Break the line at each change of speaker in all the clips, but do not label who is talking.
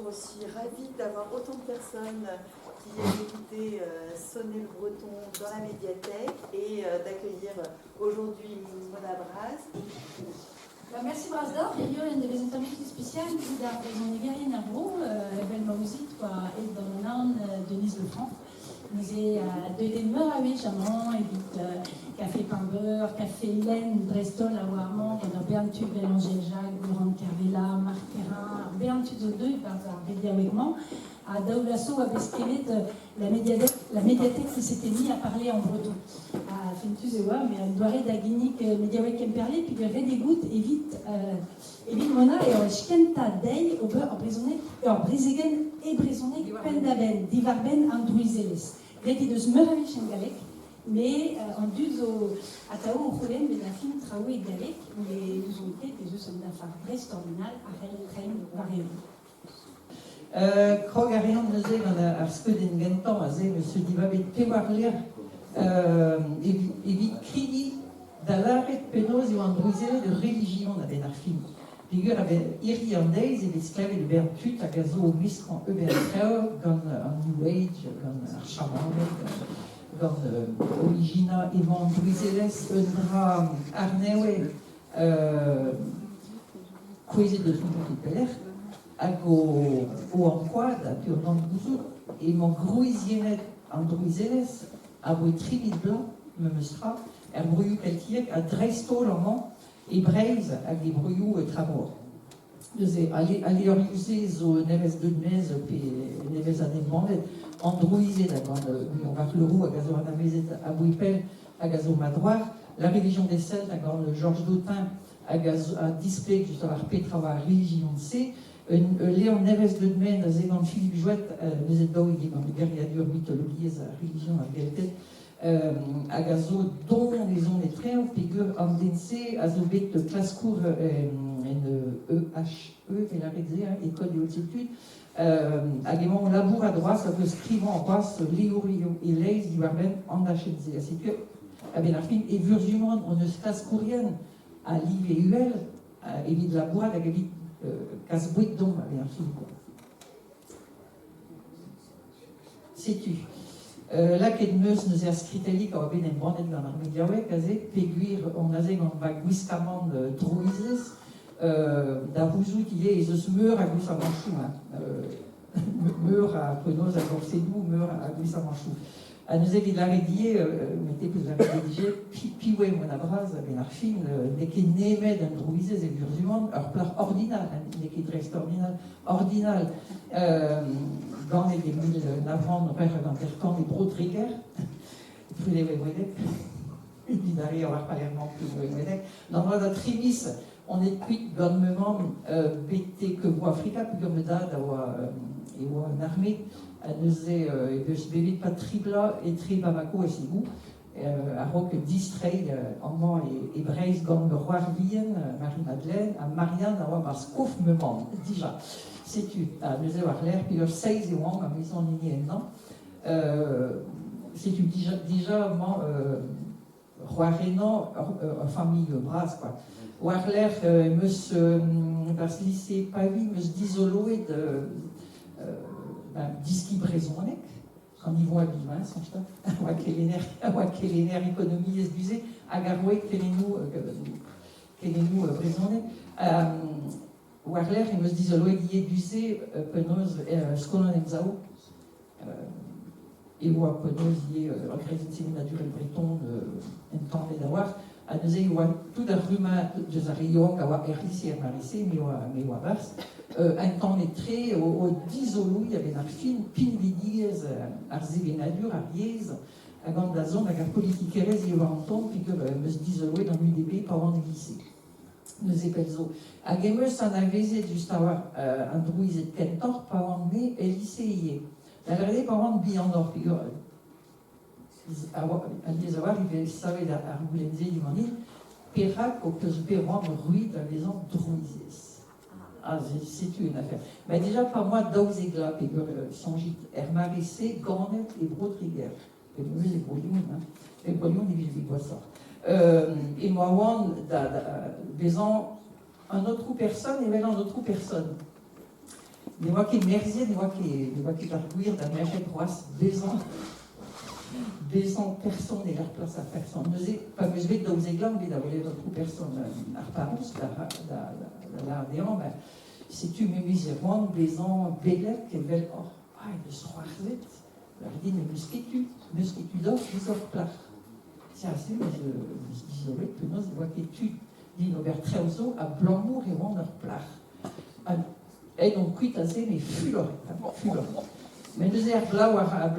aussi ravie d'avoir autant de personnes qui viennent écouter sonner le breton dans la médiathèque et d'accueillir aujourd'hui Mona Braz.
Merci Brasdorf. Jag gör en representation spéciale där representerar Narbro, väl Maousit och dans namn Denise Lefranc. Nous avons deux demeures à Chamon, café Pain-Beurre, café Laine, Brestol, à Warmont, on a Berntu, Bélanger, Jacques, Durand Carvela, Marc Perrin, Berntu de deux, par Bédiawegman, à Daoulasso, à Besquelet, la médiathèque qui s'était mise à parler en breton. À Fentuzewa, mais elle doit être à Guinic, Médiaweg Kemperlé, puis elle dégoûte, évite Mona, et on schkenta dei, au beurre emprisonné, et en brisegen et brisonné, pendaben, divarben, andruizeles. Veti de smeravi chengalek, mais en duzo à Tao ou Khoulem, mais la film Traoué et Galek, mais nous ont été des œufs de la femme reste ordinale, à Rel, Reine, Varion.
Krog arian neuze gant ar skeudenn gentan a ze meus diva bet pewar ler evit kridi da laret penoz eo an druizelet de religion a ben ar film. Pigur a ben iri an deiz evit sklavet de bern tut hag a zo o miskran eber treo gant an New Age, gant ar chamanet, gant origina evan druizeles un dra ar neue kwezet de zon peler. Hag o ankoad, a pu an gouzout, e man gruizienet an druizelez, a boe tribit blanc, me meustra, bruioù peltiek a dreistol an man, e breiz hag e bruioù tramor. Neuze, ale ur yuze zo nevez deud mez pe nevez an embandet, an druizet hag an var leroux hag a zo an avezet a boe pel hag a zo madroar, la religion des Celtes hag an Georges Dautin hag a displek just ar petra war religion se, Léon Neves de Dmen, Zégan Philippe Jouette, nous êtes dans le guerrier mythologie, la religion, la vérité, Agazo, dont les on est très, figure en DNC, Azobet, classe cour, EHE, et la rédé, école de haute études, Aguement, labour à droite, ça peut scrire en droite, Léo et Leis, du Barben, en HNC. C'est que, à Benarfin, et Vurzumon, on ne se classe courienne, à Liv et UL, évite la boîte, à Gavit, casse-bouille d'ombre avec un film. Sais-tu là, qu'est meus nous est scriteli quand on a une bande dans la médiawe, casé, péguir, on a zé, on va guiscamant droises, d'avouzou qui est, et se meurt à Guissamanchou, meurt à Penos, à Gorsedou, meurt à Guissamanchou. À nous éviter la rédier, mettez plus la rédiger, pioué mon abraz, ben arfin, n'est qu'il n'aimait d'un droisé et virzument, leur plat ordinal, n'est qu'il reste ordinal, dans les mille navran, rêve d'intertemps, les brotriguer, plus les wéwédek, bidari, on va pas l'air non plus wéwédek, dans la trimis, on est cuit gouvernement, bêté que vous Africa, puis comme dad, et ou en armée, nous avons pas tribla et tribamako et sigou, à rock distrait en man et braise gant le roi Vienne, Marie-Madeleine, à Marianne, à roi Mascouf me ment, déjà. C'est-tu, nous avons l'air, puis le 16 et 1, à maison nini et non. C'est-tu, déjà, roi Rénan, famille Bras, quoi. Ou à l'air, monsieur, parce lycée Pavi, monsieur d'Isoloé de. Diski Brezonek, quand ils vont à Bivin, sans je à quel énergie économie esbusée, à Garoué, quel est nous Brezonek, ou à l'air, ils me disent, l'ouéguier d'usé, penos, scolon et mzao, et ou à penos, y est, en crédit naturel breton, un temps d'avoir, à nous ayons tout un rumain, je sais pas, à voir RIC, mais ou à Bars, un temps lettré, au 10 olou, il y avait un film, Pinvidiez, Arzevenadur, Ariez, à Gandazon, à la politique Erez, il y avait un temps, puis que me disent dans l'UDP, pendant le lycée. Nous épelzo. À Gameus, en avait juste avoir un druise de Kentor, pendant mai, et lycée. La vérité, pendant le Biandor, puis à les avoir, il savait à Roulenze du Mani, Pérac, au que je peux rendre ruide dans les ans druises. Ah, c'est une affaire. Mais déjà, par moi, Dauzegla, et Sangit, Hermarissé, Gornet et Brotriguer. Et nous, les brouillons, les brouillons, les villes boissons. Et moi, des ans, un autre ou personne, et maintenant un autre ou personne. ne oa ket merzet, ne oa ket ar gwir da merchet roas bezan person e ar plas ar person. Neuze, pa meus bet daouz e glan, bet a volet an person ar parous da la dean, setu memis e roan bezan belet kevel eus c'hoarzet, ar din meus ketu d'or, meus or plar. Tiens, c'est meus dizolet, penaos ne oa ketu din ober traozo a blamour e roan ar plar. Et donc, kuit a ze, mais fulor. Mais nous er blau ar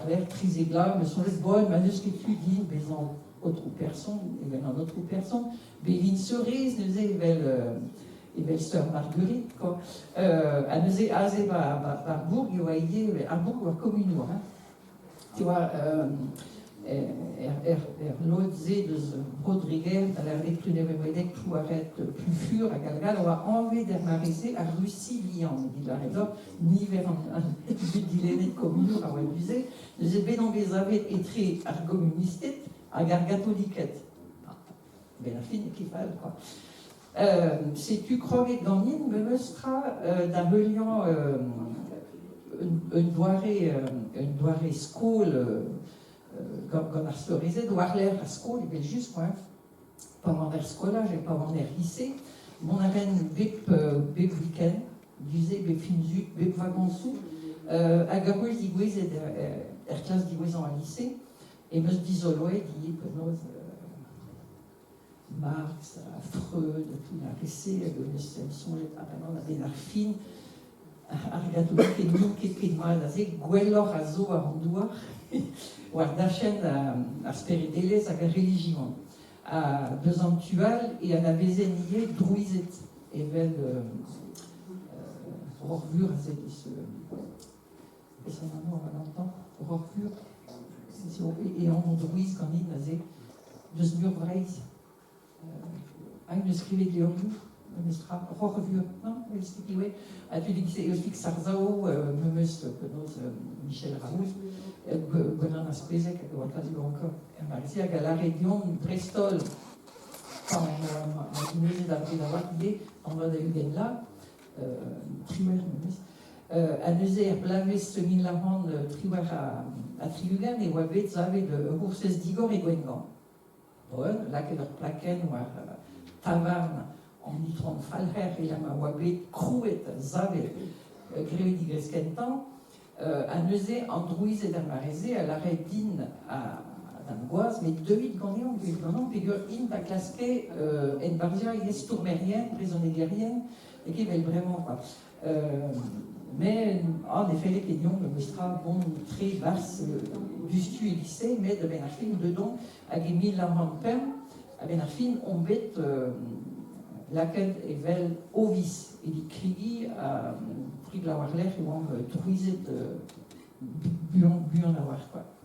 l'air, triz e blau, me sont les bonnes, mais nous ketu din bezan autre personne, et ben en autre personne, bevin cerise, nous evel sœur Marguerite, quoi. Nous e aze bar bourg, yo a ide, ar bourg war communour, hein. Tu vois, l'autre deus Rodriguez, à la lecture de Wedek, tout arrête plus fur, à Galgal, on a enlevé des marisés à Russie liant, dit la raison, ni vers un but d'illéné commun, à Wendusé, nous avons bénon des avet étré à communistet, à gargatoliquet. Ben la fine qui parle, quoi. Si tu croyais dans l'île, me mostra d'un reliant une doirée school, gant ar storizet, war l'air a skol, evel just, quoi. Pa an er skolaj e pa an er lycée, mon aren bep week-end, duze bep finzut, bep vagansou, hag ar wez digwezet er klas digwezan a lycée, e meus dizoloet di penaos Marx, Freud, tout la ressé, meus sonjet a ben ar fin, ar gatolik e min ket mal a ze, gwellor a zo ar an douar, war d'achen ar speridelez hag ar religion. A deus an tual e an avezen ie drouizet. Evel rorvur a zet eus an anor an antan, rorvur. E an drouiz gant in a zet deus mur vreiz. Hag neus skrivet leorioù, neus tra rorvur. Non, eus stikiwe. A tu dik eus dik sarzao, memeus penaos Michel Raoult, gwenan a spezek hag oa taz encore. Marzi hag a la region Brestol, quand on dinezet ar bet a oa ide, an oa da ugen la, triwer memes, a neuze er blavez semin la ran triwer a triugen e oa bet zavet hoursez digor e gwengan. Bon, laket ur plaken war tavarn an itron falher e lam a oa bet krouet zavet grevet digrez kentan, a neuze an drouizet ar mareze a la red din d'an goaz, met 2 ganean, pegur in da klaske en barzia yes tourmerien, brezoneglerien, et qui veut vraiment quoi. Mais en effet, les pédions me mostra bon très basse bustu et lycée, mais de Benarfin dedans, a gemi la rampen, a Benarfin on bet laquelle est vel ovis et dit krigi a pris de la warler et on truizet buan la war quoi.